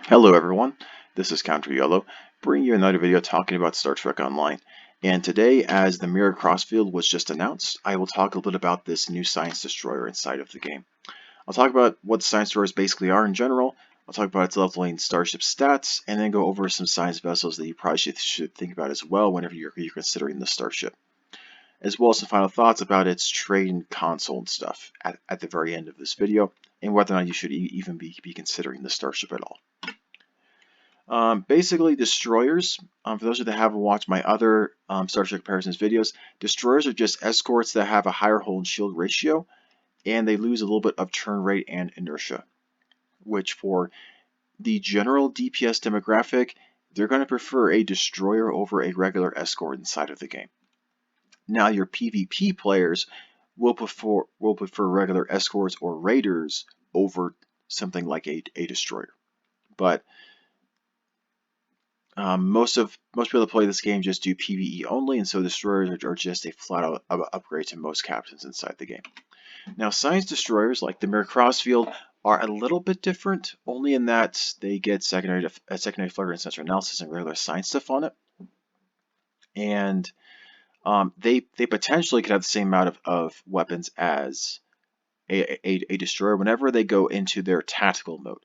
Hello everyone, this is CounterYolo, bringing you another video talking about Star Trek Online. And today, as the Mirror Crossfield was just announced, I will talk a little bit about this new Science Destroyer inside of the game. I'll talk about what Science Destroyers basically are in general, I'll talk about its leveling Starship stats, and then go over some science vessels that you probably should think about as well whenever you're considering the Starship. As well as some final thoughts about its trade and console and stuff at the very end of this video, and whether or not you should even be considering the Starship at all. Basically, destroyers, for those of you that haven't watched my other Starship Comparisons videos, destroyers are just escorts that have a higher hull and shield ratio, and they lose a little bit of turn rate and inertia, which for the general DPS demographic, they're going to prefer a destroyer over a regular escort inside of the game. Now, your PvP players will prefer regular escorts or raiders over something like a destroyer. But most people that play this game just do PvE only, and so destroyers are just a flat-out upgrade to most captains inside the game. Now, science destroyers like the Mirror Crossfield are a little bit different, only in that they get secondary flutter and sensor analysis and regular science stuff on it, and they potentially could have the same amount of weapons as a destroyer whenever they go into their tactical mode.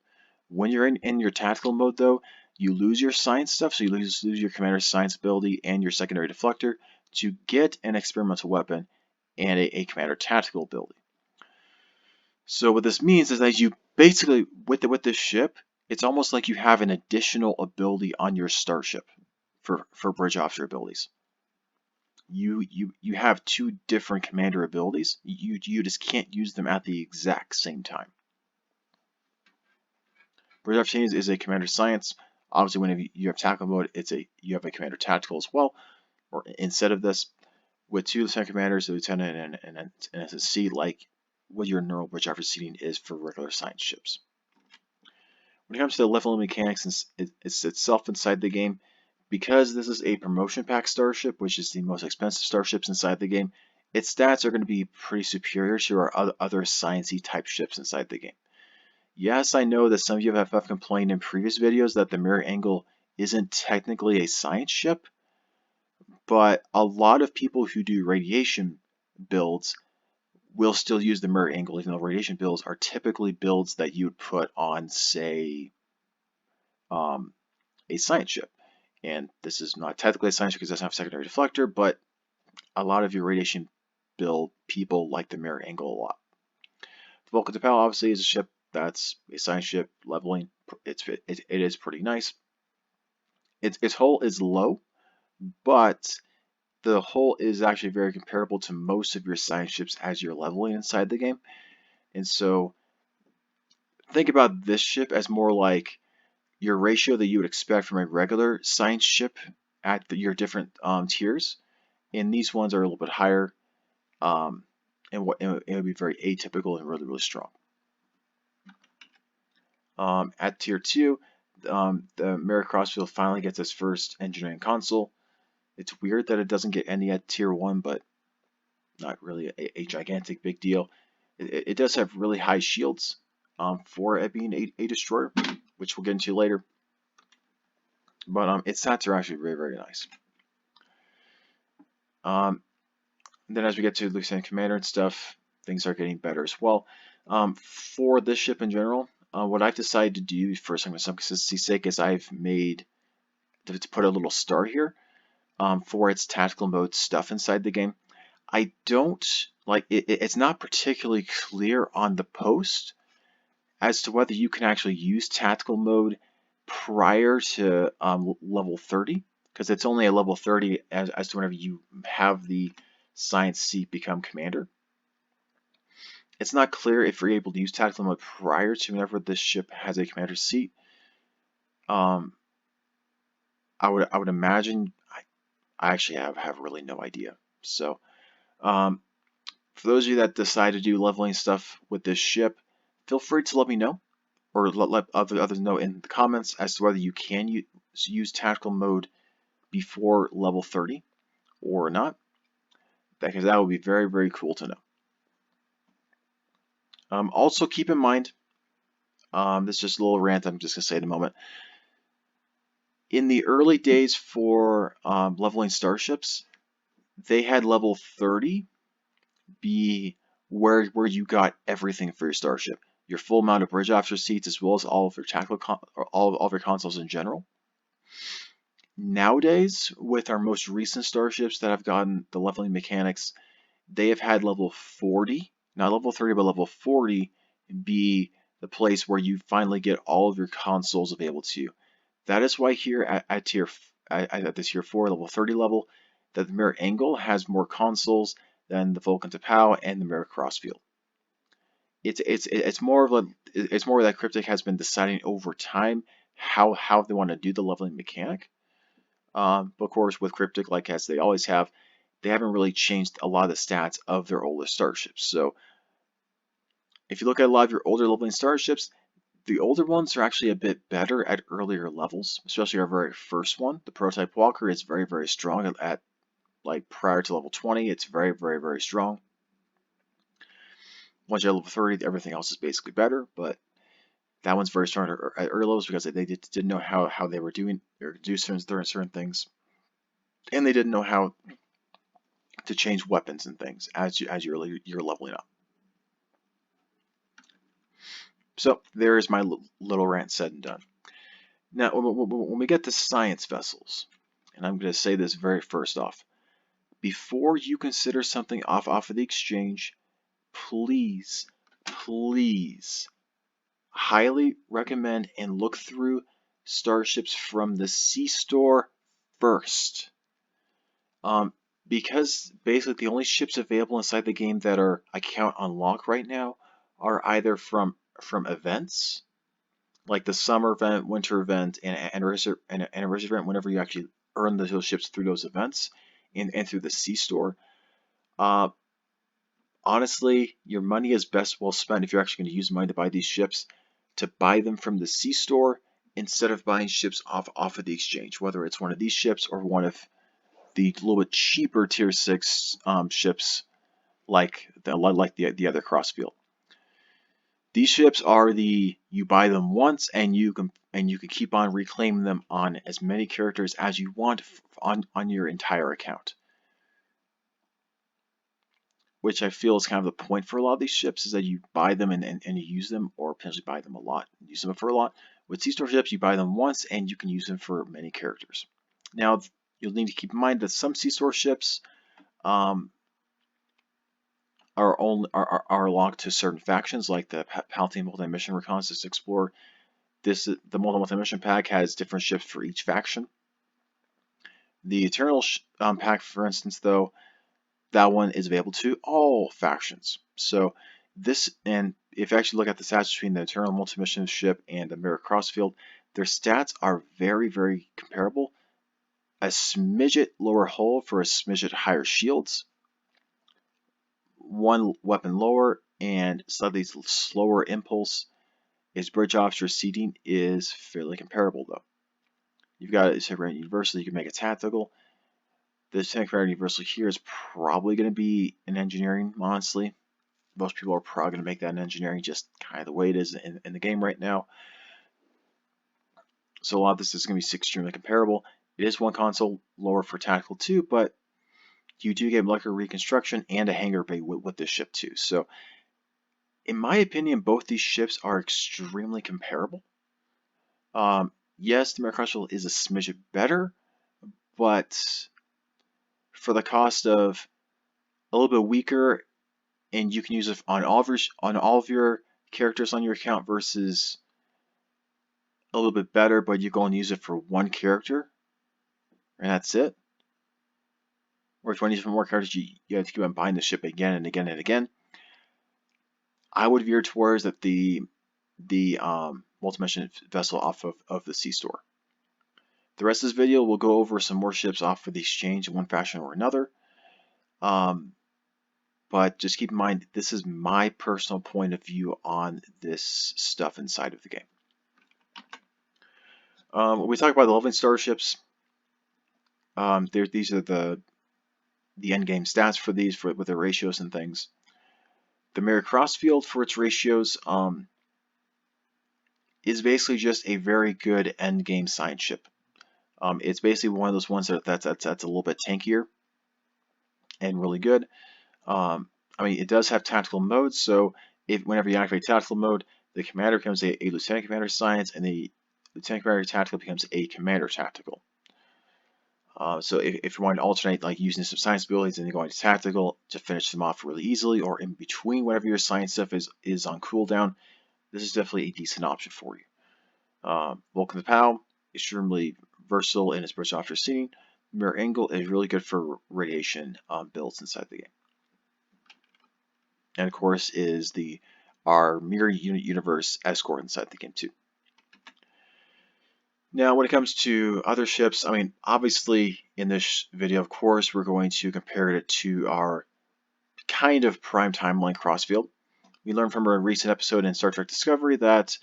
When you're in your tactical mode, though, you lose your science stuff, so you lose your commander's science ability and your secondary deflector to get an experimental weapon and a commander tactical ability. So what this means is that you basically, with this ship, it's almost like you have an additional ability on your starship for bridge officer abilities. You have two different commander abilities. You just can't use them at the exact same time. Bridge officer is a commander science. Obviously, whenever you have tactical mode, you have a commander tactical as well. Or instead of this, with two lieutenant commanders, a lieutenant and a C, like what your neural bridge officer seating is for regular science ships. When it comes to the leveling mechanics it's itself inside the game, because this is a promotion pack starship, which is the most expensive starships inside the game, its stats are going to be pretty superior to our other sciencey type ships inside the game. Yes, I know that some of you have complained in previous videos that the Mirror Angle isn't technically a science ship, but a lot of people who do radiation builds will still use the Mirror Angle, even though radiation builds are typically builds that you would put on, say, a science ship. And this is not technically a science ship because it doesn't have a secondary deflector, but a lot of your radiation build people like the Mirror Angle a lot. The Vulcan T'Pau obviously is a ship that's a science ship leveling. It is pretty nice. Its hull is low, but the hull is actually very comparable to most of your science ships as you're leveling inside the game. And so think about this ship as more like your ratio that you would expect from a regular science ship at your different tiers. And these ones are a little bit higher, and it would be very atypical and really, really strong. At tier 2, the Mirror Crossfield finally gets its first engineering console. It's weird that it doesn't get any at tier 1, but not really a gigantic big deal. It does have really high shields for it being a destroyer, which we'll get into later. But its stats are actually very, very nice. Then as we get to Lieutenant Commander and stuff, things are getting better as well. For this ship in general, what I've decided to do for some consistency's sake is I've made to put a little star here for its tactical mode stuff inside the game. I don't like it's not particularly clear on the post as to whether you can actually use tactical mode prior to level 30, because it's only a level 30 as to whenever you have the science seat become commander. It's not clear if you're able to use tactical mode prior to whenever this ship has a commander seat. I would imagine. I actually have really no idea. So for those of you that decide to do leveling stuff with this ship, feel free to let me know, or let others know in the comments as to whether you can use tactical mode before level 30 or not, because that would be very, very cool to know. Also keep in mind, This is just a little rant I'm just going to say in a moment. In the early days for leveling starships, they had level 30 be where you got everything for your starship. Your full amount of bridge officer seats, as well as all of your tactical all of your consoles in general. Nowadays, with our most recent starships that have gotten the leveling mechanics, they have had level 40, not level 30, but level 40 be the place where you finally get all of your consoles available to you. That is why here at this tier 4, level 30 level, that the Mirror Angle has more consoles than the Vulcan Tapao and the Mirror Crossfield. It's more that Cryptic has been deciding over time how they want to do the leveling mechanic. But of course, with Cryptic, like as they always have, they haven't really changed a lot of the stats of their older starships. So if you look at a lot of your older leveling starships, the older ones are actually a bit better at earlier levels, especially our very first one. The Prototype Walker is very, very strong at like prior to level 20. It's very, very, very strong. Once you're at level 30, everything else is basically better, but that one's very strong at early levels because they didn't know how they were doing or do certain things, and they didn't know how to change weapons and things as you're leveling up. So there's my little rant said and done. Now, when we get to science vessels, and I'm going to say this very first off, before you consider something off of the exchange, please, please, highly recommend and look through starships from the C-Store first. Because basically the only ships available inside the game that are account unlocked right now are either from events, like the summer event, winter event, and anniversary event, whenever you actually earn those ships through those events and through the C-Store. Honestly, your money is best well spent if you're actually going to use money to buy these ships, to buy them from the C-Store instead of buying ships off of the exchange, whether it's one of these ships or one of the little bit cheaper tier 6 ships like the other Crossfield. These ships are you buy them once and you can keep on reclaiming them on as many characters as you want on your entire account. Which I feel is kind of the point for a lot of these ships, is that you buy them and you use them, or potentially buy them a lot and use them for a lot. With C-Store ships, you buy them once and you can use them for many characters. Now, you'll need to keep in mind that some C-Store ships are locked to certain factions, like the Palatine Multi-Mission Reconnaissance Explorer. The multi-mission pack has different ships for each faction. The Eternal pack, for instance, though, that one is available to all factions. So this, and if you actually look at the stats between the Eternal Multi-Mission ship and the Mirror Crossfield, their stats are very, very comparable. A smidget lower hull for a smidget higher shields, one weapon lower, and slightly slower impulse. Its bridge officer seating is fairly comparable though. You've got a separate universal, you can make a tactical. The temporary universal here is probably going to be in engineering, honestly. Most people are probably going to make that in engineering, just kind of the way it is in the game right now. So a lot of this is going to be extremely comparable. It is one console lower for tactical too, but you do get molecular reconstruction and a hangar bay with this ship too. So in my opinion, both these ships are extremely comparable. Yes, the Mirror Crossfield is a smidge better, but for the cost of a little bit weaker, and you can use it on all of your characters on your account, versus a little bit better, but you go and use it for one character, and that's it. Or if you want to use it for more characters, you have to keep on buying the ship again and again and again. I would veer towards that the multi-mission vessel off of the C-Store. The rest of this video will go over some more ships off of the exchange in one fashion or another. But just keep in mind, this is my personal point of view on this stuff inside of the game. When we talk about the leveling starships, these are the end game stats for these with the ratios and things. The Mirror Crossfield, for its ratios, is basically just a very good end game science ship. It's basically one of those ones that's a little bit tankier and really good. I mean, it does have tactical modes, so whenever you activate tactical mode, the commander becomes a lieutenant commander science, and the lieutenant commander tactical becomes a commander tactical. So if you want to alternate, like using some science abilities and then going to tactical to finish them off really easily, or in between whenever your science stuff is on cooldown, this is definitely a decent option for you. Vulcan the POW, extremely versatile in its burst after scene. Mirror Angle is really good for radiation builds inside the game. And of course is our Mirror Universe escort inside the game too. Now when it comes to other ships, I mean, obviously in this video, of course, we're going to compare it to our kind of prime timeline Crossfield. We learned from a recent episode in Star Trek Discovery that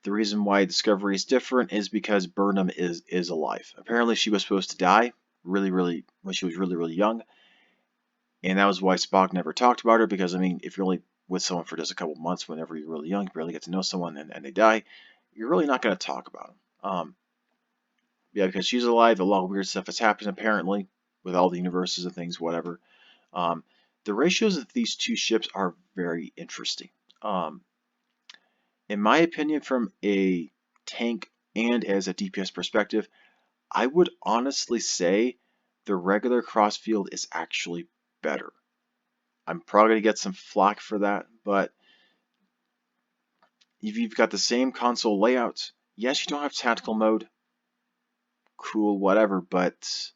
the reason why Discovery is different is because Burnham is alive. Apparently she was supposed to die when she was really young, and that was why Spock never talked about her, because I mean, if you're only with someone for just a couple months whenever you're really young, you barely get to know someone, and they die, you're really not going to talk about them. Yeah, because she's alive, a lot of weird stuff has happened apparently with all the universes and things, whatever. The ratios of these two ships are very interesting. In my opinion, from a tank and as a DPS perspective, I would honestly say the regular Crossfield is actually better. I'm probably going to get some flack for that, but if you've got the same console layout, yes, you don't have tactical mode, cool, whatever, but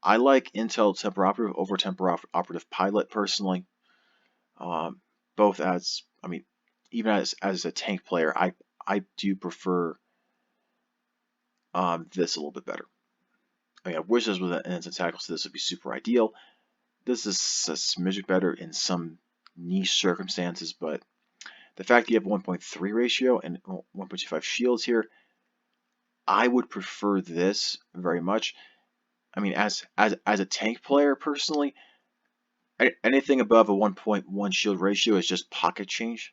I like Untitled Chapter Operative over Temper Operative Pilot personally. Both as, I mean, even as a tank player, I do prefer this a little bit better. I mean, I wish this was an instant tackle, so this would be super ideal. This is a smidge better in some niche circumstances, but the fact that you have 1.3 ratio and 1.25 shields here, I would prefer this very much. I mean, as a tank player personally, anything above a 1.1 shield ratio is just pocket change,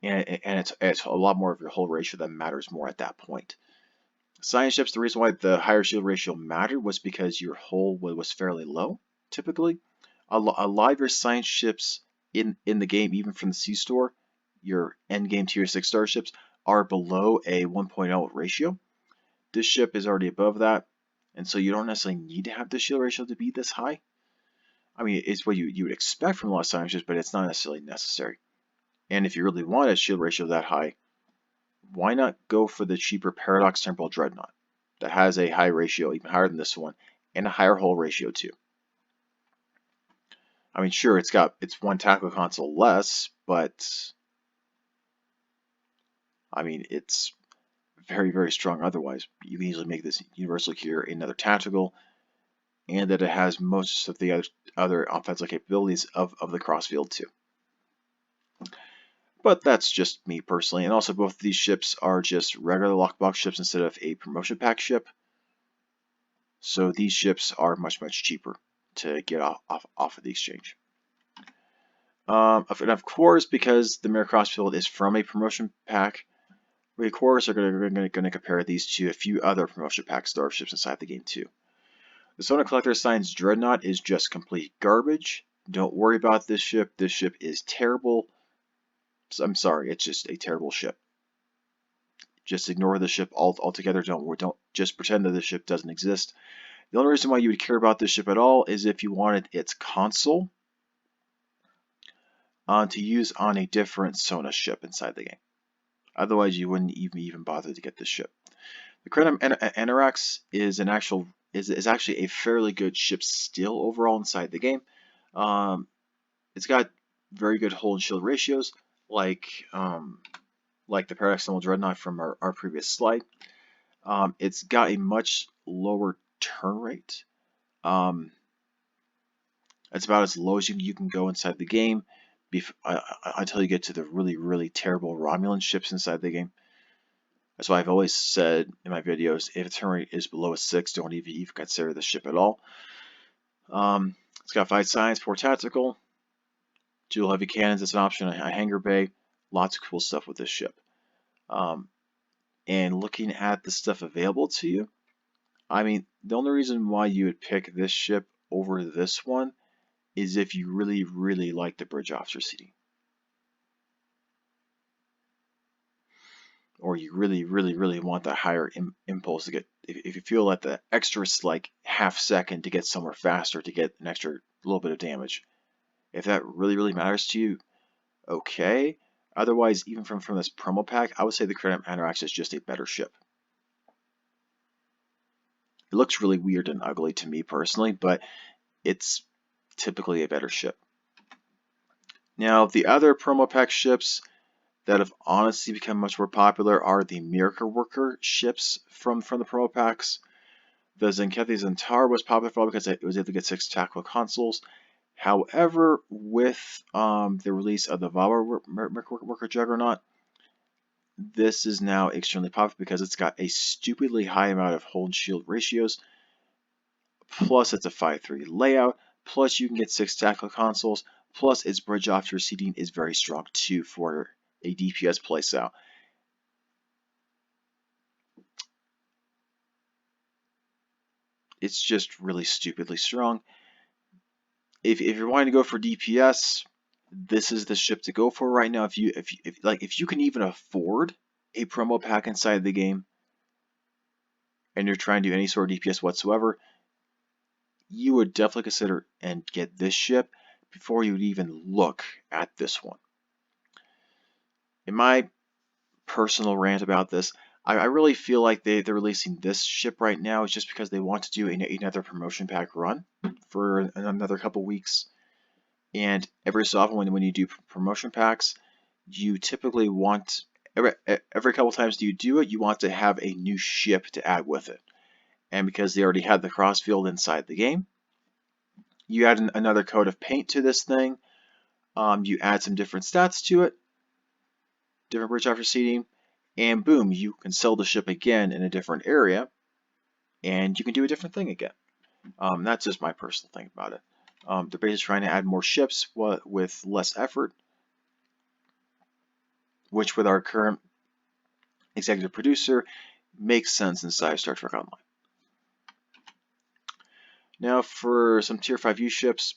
and it's a lot more of your whole ratio that matters more at that point. Science ships, the reason why the higher shield ratio mattered was because your hull was fairly low, typically. A lot of your science ships in the game, even from the C-Store, your endgame tier 6 starships, are below a 1.0 ratio. This ship is already above that, and so you don't necessarily need to have the shield ratio to be this high. I mean, it's what you would expect from a lot of science ships, but it's not necessarily necessary. And if you really want a shield ratio that high, why not go for the cheaper Paradox Temporal Dreadnought that has a high ratio, even higher than this one, and a higher hull ratio too? I mean, sure, it's one tactical console less, but I mean, it's very strong otherwise. You can easily make this universal here another tactical, and that it has most of the other offensive capabilities of the Crossfield too. But that's just me personally, and also both of these ships are just regular lockbox ships instead of a promotion pack ship. So these ships are much cheaper to get off of the exchange. And of course, because the Mirror Crossfield is from a promotion pack, we of course are going to compare these to a few other promotion pack starships inside the game too. The Sonar Collector Science Dreadnought is just complete garbage. Don't worry about this ship. This ship is terrible. I'm sorry, it's just a terrible ship. Just ignore the ship altogether. Don't just pretend that the ship doesn't exist. The only reason why you would care about this ship at all is if you wanted its console to use on a different Sona ship inside the game. Otherwise, you wouldn't even bother to get this ship. The Krenim Anorax is actually a fairly good ship still overall inside the game. It's got very good hull and shield ratios, like the Paradox Temporal Dreadnought from our previous slide. It's got a much lower turn rate. It's about as low as you can go inside the game until you get to the really terrible Romulan ships inside the game. That's why I've always said in my videos, if the turn rate is below a 6, don't even consider the ship at all. It's got 5 science, 4 tactical, dual heavy cannons as an option, a hangar bay, lots of cool stuff with this ship. And looking at the stuff available to you, I mean, the only reason why you would pick this ship over this one is if you really, really like the bridge officer seating. Or you really, really, really want that higher impulse to get, if you feel that the extra like half second to get somewhere faster to get an extra little bit of damage. If that really, really matters to you, okay. Otherwise, even from this promo pack, I would say the Cryptic Anorax is just a better ship. It looks really weird and ugly to me personally, but it's typically a better ship. Now, the other promo pack ships that have honestly become much more popular are the Miracle Worker ships from the promo packs. The Zenkethi Zentaur was popular for all because it was able to get 6 tactical consoles. However, with the release of the Vava Miracle Worker Juggernaut, this is now extremely popular because it's got a stupidly high amount of hold shield ratios, plus it's a 5-3 layout, plus you can get 6 tactical consoles, plus its bridge officer seating is very strong too for a DPS playstyle. It's just really stupidly strong. If you're wanting to go for DPS, this is the ship to go for right now. If you can even afford a promo pack inside the game, and you're trying to do any sort of DPS whatsoever, you would definitely consider and get this ship before you would even look at this one. In my personal rant about this, I really feel like they're releasing this ship right now is just because they want to do another promotion pack run for another couple weeks. And every so often when you do promotion packs, you typically want, every couple times you do it, you want to have a new ship to add with it. And because they already had the Crossfield inside the game, you add another coat of paint to this thing, you add some different stats to it, different bridge officer seating, and boom, you can sell the ship again in a different area, and you can do a different thing again. That's just my personal thing about it. They're basically trying to add more ships with less effort, which with our current executive producer makes sense inside of Star Trek Online. Now for some Tier 5U ships,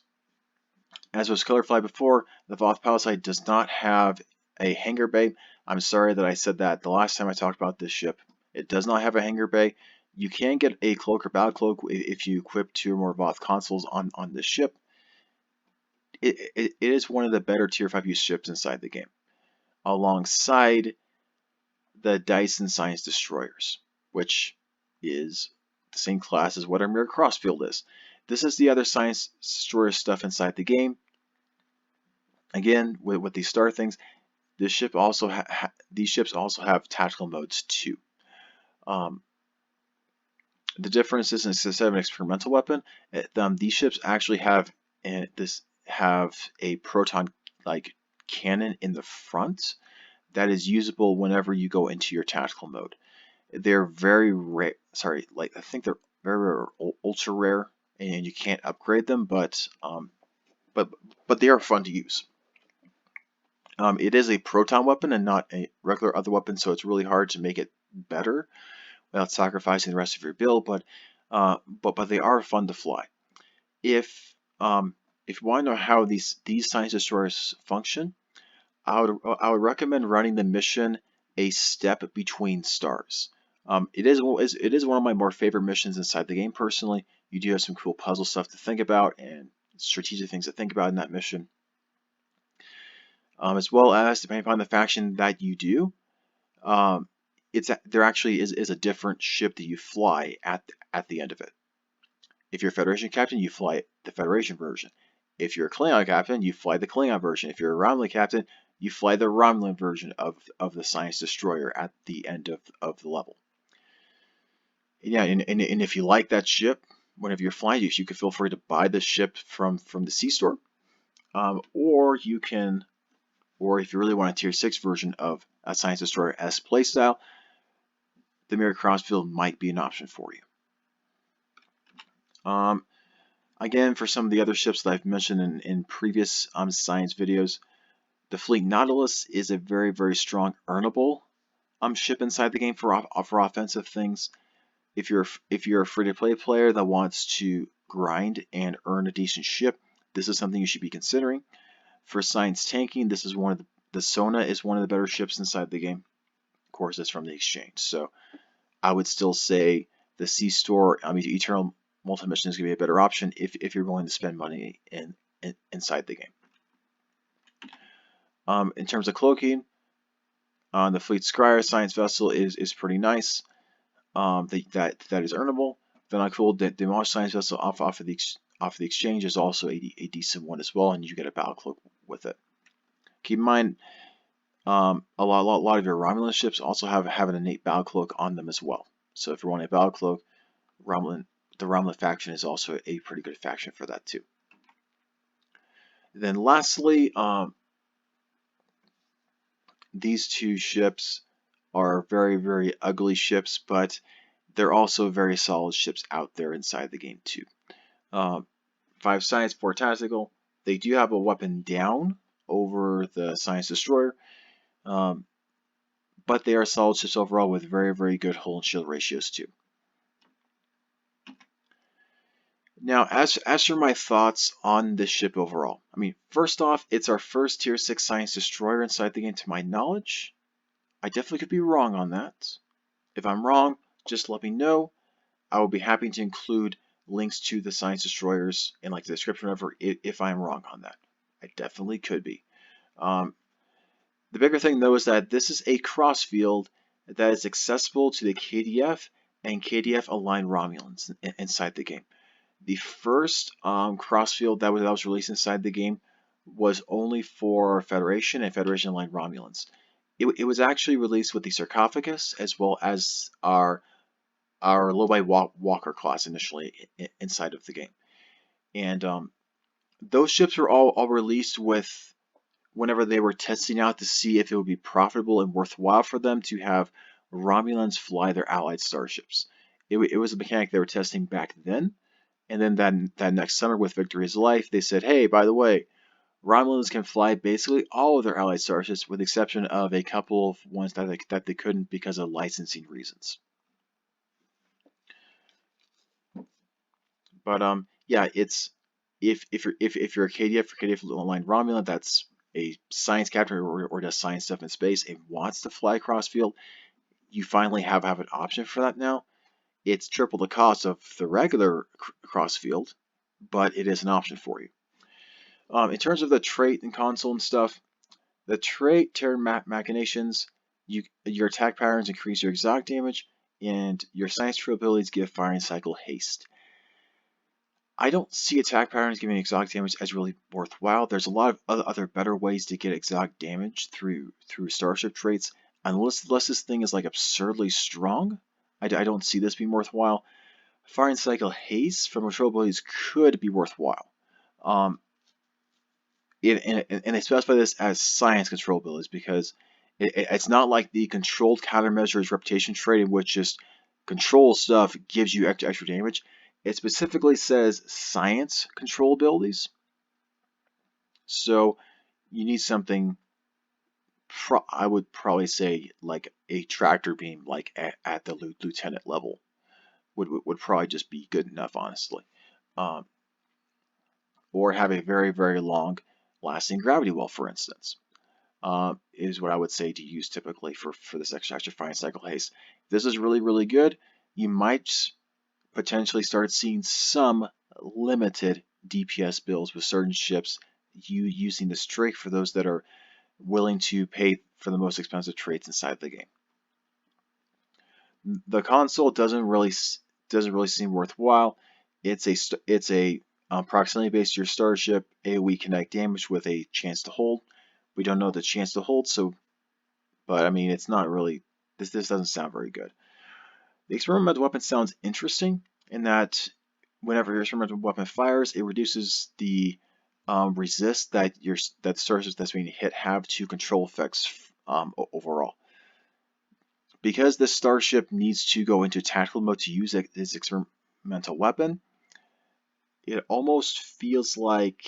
as was Colorfly before, the Voth Palisade does not have a hangar bay. I'm sorry that I said that the last time I talked about this ship. It does not have a hangar bay. You can get a cloak or battle cloak if you equip 2 or more Voth consoles on this ship. It is one of the better Tier 5U ships inside the game, alongside the Dyson Science Destroyers, which is the same class as what our Mirror Crossfield is. This is the other Science Destroyer stuff inside the game. Again, with these star things, this ship also these ships also have tactical modes too. The difference is instead of an experimental weapon, these ships actually have a proton like cannon in the front that is usable whenever you go into your tactical mode. They're very rare. Sorry, like I think they're very ultra rare, and you can't upgrade them. But they are fun to use. It is a proton weapon and not a regular other weapon, so it's really hard to make it better without sacrificing the rest of your build. But they are fun to fly. If you want to know how these Science Destroyers function, I would recommend running the mission A Step Between Stars. It is one of my more favorite missions inside the game personally. You do have some cool puzzle stuff to think about and strategic things to think about in that mission. As well as, depending upon the faction that you do, there actually is a different ship that you fly at the end of it. If you're a Federation captain, you fly the Federation version. If you're a Klingon captain, you fly the Klingon version. If you're a Romulan captain, you fly the Romulan version of the Science Destroyer at the end of the level. Yeah, and if you like that ship, whenever you're flying, you can feel free to buy the ship from the C-store, or if you really want a Tier 6 version of a Science Destroyer S playstyle, the Mirror Crossfield might be an option for you. Again, for some of the other ships that I've mentioned in previous science videos, the Fleet Nautilus is a very, very strong earnable ship inside the game for offensive things. If you're a free-to-play player that wants to grind and earn a decent ship, this is something you should be considering. For science tanking, this is the Sona is one of the better ships inside the game. Of course, it's from the exchange, so I would still say the Sea Store, Eternal Multi-Mission is going to be a better option if you're willing to spend money inside the game. In terms of cloaking, the Fleet Scryer Science Vessel is pretty nice. That is earnable. Then I cool the Demolish Science Vessel off of the exchange is also a decent one as well, and you get a battle cloak with it. Keep in mind, a lot of your Romulan ships also have an innate battle cloak on them as well. So if you're wanting a battle cloak, the Romulan faction is also a pretty good faction for that too. Then lastly, these two ships are very, very ugly ships, but they're also very solid ships out there inside the game too. 5 Science, 4 Tactical. They do have a weapon down over the Science Destroyer, but they are solid ships overall with very, very good hull and shield ratios too. Now, as for my thoughts on this ship overall, first off, it's our first Tier 6 Science Destroyer inside the game to my knowledge. I definitely could be wrong on that. If I'm wrong, just let me know. I will be happy to include links to the Science Destroyers in the description or whatever if I'm wrong on that. I definitely could be. The bigger thing though is that this is a Crossfield that is accessible to the KDF and KDF aligned Romulans inside the game. The first Crossfield that was released inside the game was only for Federation and Federation aligned Romulans. It was actually released with the Sarcophagus as well as our Low-By Walker class initially inside of the game. And those ships were all released with whenever they were testing out to see if it would be profitable and worthwhile for them to have Romulans fly their allied starships. It was a mechanic they were testing back then, and then that next summer with Victory's Life, they said, hey, by the way, Romulans can fly basically all of their allied starships with the exception of a couple of ones that they couldn't because of licensing reasons. But yeah, it's if you're a KDF aligned Romulan that's a science captain or does science stuff in space and wants to fly Crossfield, you finally have an option for that now. It's triple the cost of the regular Crossfield, but it is an option for you. In terms of the trait and console and stuff, the trait Terror Machinations, your attack patterns increase your exotic damage, and your science true abilities give firing cycle haste. I don't see attack patterns giving exotic damage as really worthwhile. There's a lot of other better ways to get exotic damage through starship traits. Unless this thing is absurdly strong, I don't see this being worthwhile. Firing cycle haste from control abilities could be worthwhile. And they specify this as science control abilities because it's not like the controlled countermeasures reputation trait in which just control stuff gives you extra damage. It specifically says science control abilities. So you need something, I would probably say like a tractor beam at the lieutenant level would probably just be good enough, honestly. Or have a very, very long lasting gravity well, for instance. Is what I would say to use typically for this extra firing cycle haste. If this is really, really good, you might potentially start seeing some limited DPS builds with certain ships using this trait for those that are willing to pay for the most expensive traits inside the game. The console doesn't really seem worthwhile. It's a proximity based to your starship, AoE kinetic damage with a chance to hold. We don't know the chance to hold, but it's not really. This doesn't sound very good. The experimental weapon sounds interesting in that whenever your experimental weapon fires, it reduces the resist that the starships that's being hit have to control effects overall. Because this starship needs to go into tactical mode to use its experimental weapon, it almost feels like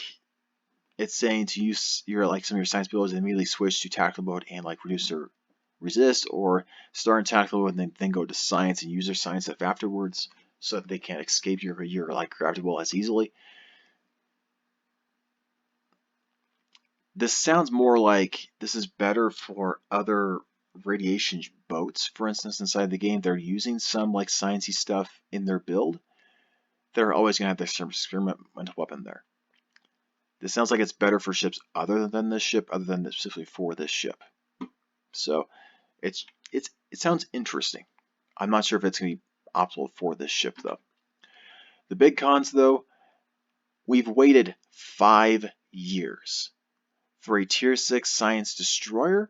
it's saying to use some of your science abilities and immediately switch to tactical mode and reduce their resist, or start in tactical mode and then go to science and use their science stuff afterwards, so that they can't escape your like gravity well as easily. This sounds more like this is better for other radiation boats, for instance, inside the game. They're using some like sciencey stuff in their build. They're always going to have their experimental weapon there. This sounds like it's better for ships other than this ship, other than specifically for this ship. So it sounds interesting. I'm not sure if it's going to be optimal for this ship though. The big cons though, we've waited 5 years for a tier 6 science destroyer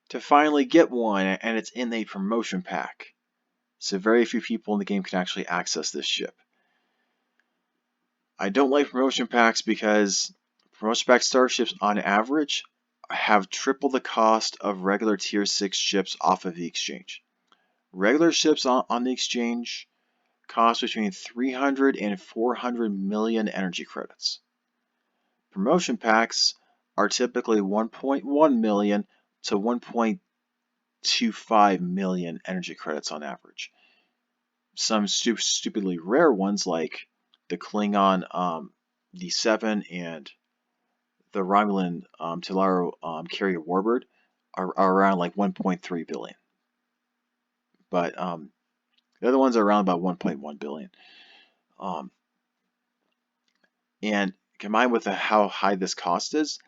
to finally get one, and it's in a promotion pack. So very few people in the game can actually access this ship. I don't like promotion packs because promotion pack starships on average have triple the cost of regular tier 6 ships off of the exchange. Regular ships on the exchange cost between 300 and 400 million energy credits. Promotion packs are typically 1.1 million to 1.25 million energy credits on average. Some stupidly rare ones like the Klingon D7 and the Romulan Tellaro carrier warbird are around like 1.3 billion. But the other ones are around about 1.1 billion. And combined with how high this cost is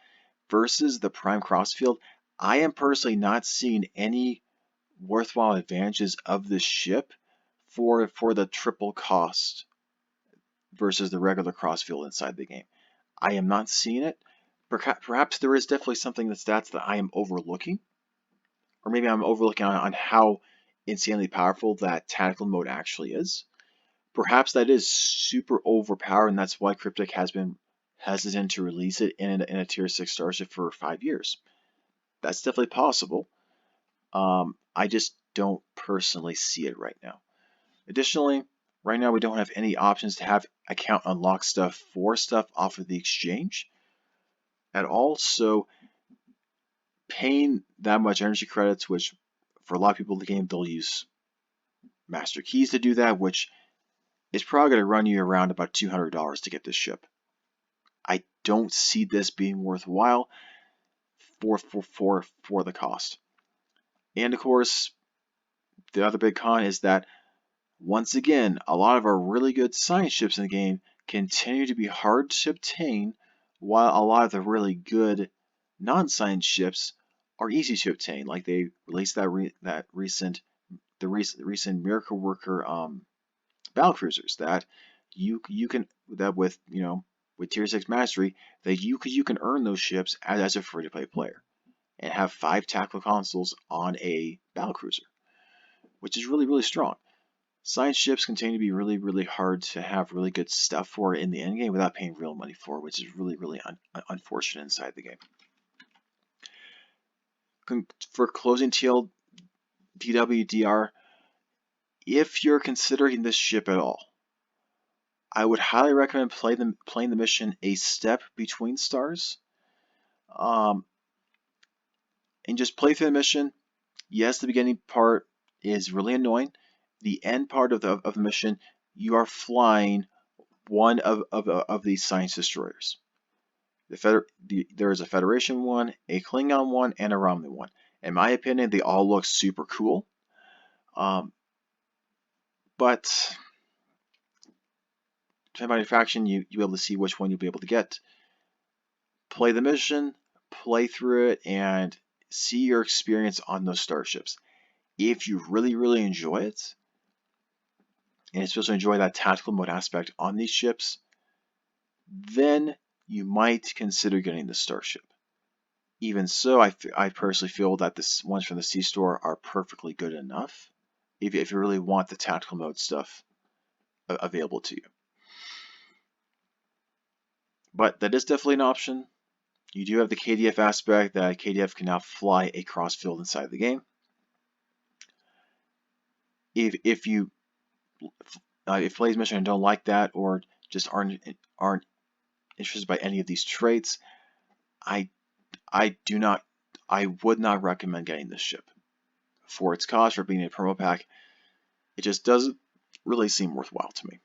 versus the Prime Crossfield, I am personally not seeing any worthwhile advantages of this ship for the triple cost versus the regular Crossfield inside the game. I am not seeing it. Perhaps there is definitely something in the stats that I am overlooking, or maybe I'm overlooking on how insanely powerful that tactical mode actually is. Perhaps that is super overpowered, and that's why Cryptic has been hesitant to release it in a tier 6 starship for 5 years. That's definitely possible. I just don't personally see it right now. Additionally, right now we don't have any options to have account unlock stuff for stuff off of the exchange at all, so paying that much energy credits, which for a lot of people in the game, they'll use master keys to do that, which is probably going to run you around about $200 to get this ship. I don't see this being worthwhile for the cost. And of course, the other big con is that once again, a lot of our really good science ships in the game continue to be hard to obtain, while a lot of the really good non-science ships are easy to obtain. Like they released that recent Miracle Worker battlecruisers that you can with tier 6 mastery that you can earn those ships as a free-to-play player and have 5 tactical consoles on a battlecruiser, which is really strong. Science ships continue to be really hard to have really good stuff for in the endgame without paying real money for, which is really unfortunate inside the game. For closing TLDWDR, if you're considering this ship at all, I would highly recommend playing the mission A Step Between Stars. And just play through the mission. Yes, the beginning part is really annoying. The end part of the mission, you are flying one of these science destroyers. There is a Federation one, a Klingon one, and a Romulan one. In my opinion, they all look super cool. But depending on your faction, you'll be able to see which one you'll be able to get. Play the mission, play through it, and see your experience on those starships. If you really enjoy it, and especially enjoy that tactical mode aspect on these ships, then you might consider getting the starship. Even so, I personally feel that the ones from the C-Store are perfectly good enough if you really want the tactical mode stuff available to you. But that is definitely an option. You do have the KDF aspect that KDF can now fly a crossfield inside the game. If you play mission and don't like that, or just aren't interested by any of these traits, I would not recommend getting this ship. for its cost for being a promo pack, it just doesn't really seem worthwhile to me,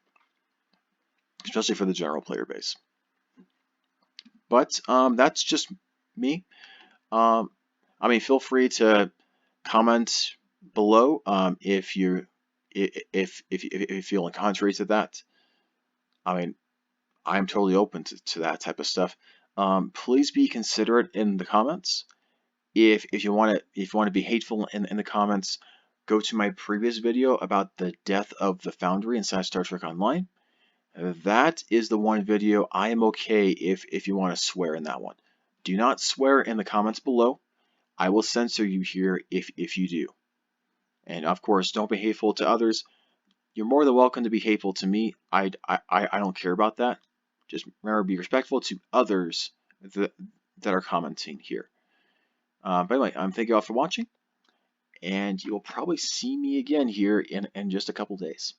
especially for the general player base. But that's just me. I mean, feel free to comment below if you feel contrary to that. I mean, I'm totally open to that type of stuff. Please be considerate in the comments. If you want to be hateful in the comments, go to my previous video about the death of the Foundry inside Star Trek Online. That is the one video I am okay if you want to swear in that one. Do not swear in the comments below. I will censor you here if you do. And of course, don't be hateful to others. You're more than welcome to be hateful to me. I don't care about that. Just remember, be respectful to others that are commenting here. But anyway, thank you all for watching, and you'll probably see me again here in just a couple days.